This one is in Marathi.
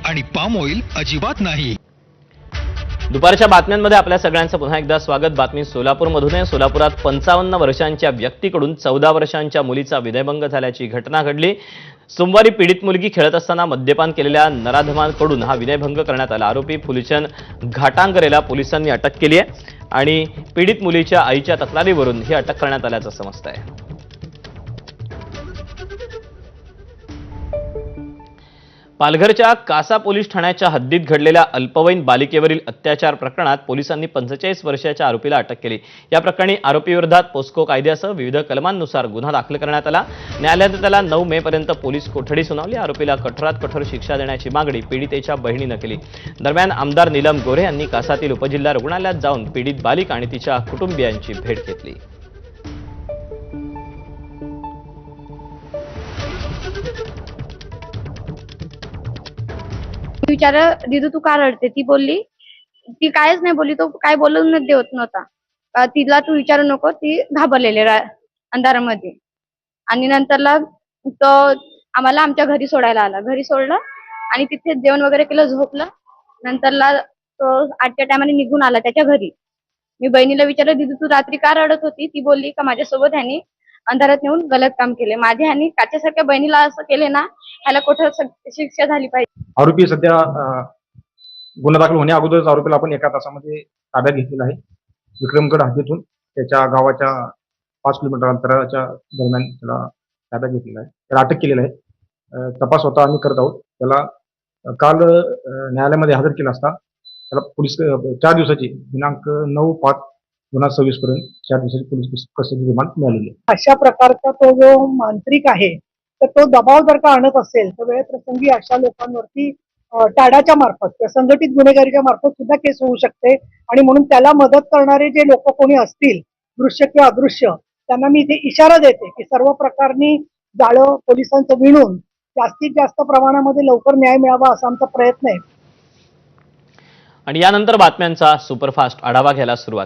आणि पाम ऑइल अजिबात नाही। दुपारच्या बातम्यांमध्ये आपल्या सगळ्यांचं पुन्हा एकदा स्वागत। बातमी सोलापूरमधून आहे। सोलापुरात 55 वर्षांच्या व्यक्तीकडून 14 वर्षांच्या मुलीचा विनयभंग झाल्याची घटना घडली। सोमवारी पीडित मुलगी खेळत असताना मद्यपान केलेल्या नराधमांकडून हा विनयभंग करण्यात आला। आरोपी फुलचंद घाटांकरेला पोलिसांनी अटक केली आहे आणि पीडित मुलीच्या आईच्या तक्रारीवरून ही अटक करण्यात आल्याचं समजतं आहे। पालघरच्या कासा पोलीस ठाण्याच्या हद्दीत घडलेल्या अल्पवयीन बालिकेवरील अत्याचार प्रकरणात पोलिसांनी 45 वर्षाच्या आरोपीला अटक केली। या प्रकरणी आरोपीविरोधात पोस्को कायद्यासह विविध कलमांनुसार गुन्हा दाखल करण्यात आला। न्यायालयाने त्याला 9 मे पर्यंत पोलीस कोठडी सुनावली। आरोपीला कठोरात कठोर शिक्षा देण्याची मागणी पीडितेच्या बहिणीनं केली। दरम्यान आमदार नीलम गोरे यांनी कासातील उपजिल्हा रुग्णालयात जाऊन पीडित बालिका आणि तिच्या कुटुंबियांची भेट घेतली। विचारा दीदू तू का रडते? ती बोलली, ती कायच नाही बोलली, तो काय बोलून देत नव्हता। तिला तू विचारू नको, ती घाबरलेली अंधारामध्ये। आणि नंतरला तो आम्हाला आमच्या घरी सोडायला आला। घरी सोडलं आणि तिथे जेवण वगैरे केलं, झोपलं। नंतरला तो 8च्या टायमाने निघून आला त्याच्या घरी। मी बहिणीला विचारलं, दीदू तू रात्री का रडत होती? ती बोलली का माझ्यासोबत ह्यानी अंधारात नेऊन गलत काम केले। माझे ह्यानी काच्यासारख्या बहिणीला असं केले ना, ह्याला कठोर शिक्षा झाली पाहिजे। आरोपी सध्या गुन्हा दाखल होण्या अगोदरच आरोपीला आपण एका तासामध्ये ताब्यात घेतलेला आहे। विक्रमगड हद्दीतून त्याच्या गावाच्या 5 किलोमीटर अंतराच्या दरम्यान त्याला ताब्यात घेतलेला आहे। त्याला अटक केलेला आहे। तपास स्वतः आम्ही करत आहोत। त्याला काल न्यायालयामध्ये हजर केला असता त्याला पोलीस 4 दिवसाची दिनांक 9/5/2026 पर्यंत 4 दिवसाची पोलीस कस्टडी रिमांड मिळालेली आहे। अशा प्रकारचा तो जो मांत्रिक आहे तर तो दबाव जर का आणत असेल तर वेळप्रसंगी अशा लोकांवरती टाडाच्या मार्फत किंवा संघटित गुन्हेगारीच्या मार्फत सुद्धा केस होऊ शकते। आणि म्हणून त्याला मदत करणारे जे लोक कोणी असतील, दृश्य किंवा अदृश्य, त्यांना मी इथे इशारा देते की सर्व प्रकारनी जाळं पोलिसांचं विणून जास्तीत जास्त प्रमाणामध्ये लवकर न्याय मिळावा असा आमचा प्रयत्न आहे। आणि यानंतर बातम्यांचा सुपरफास्ट आढावा घ्यायला सुरुवात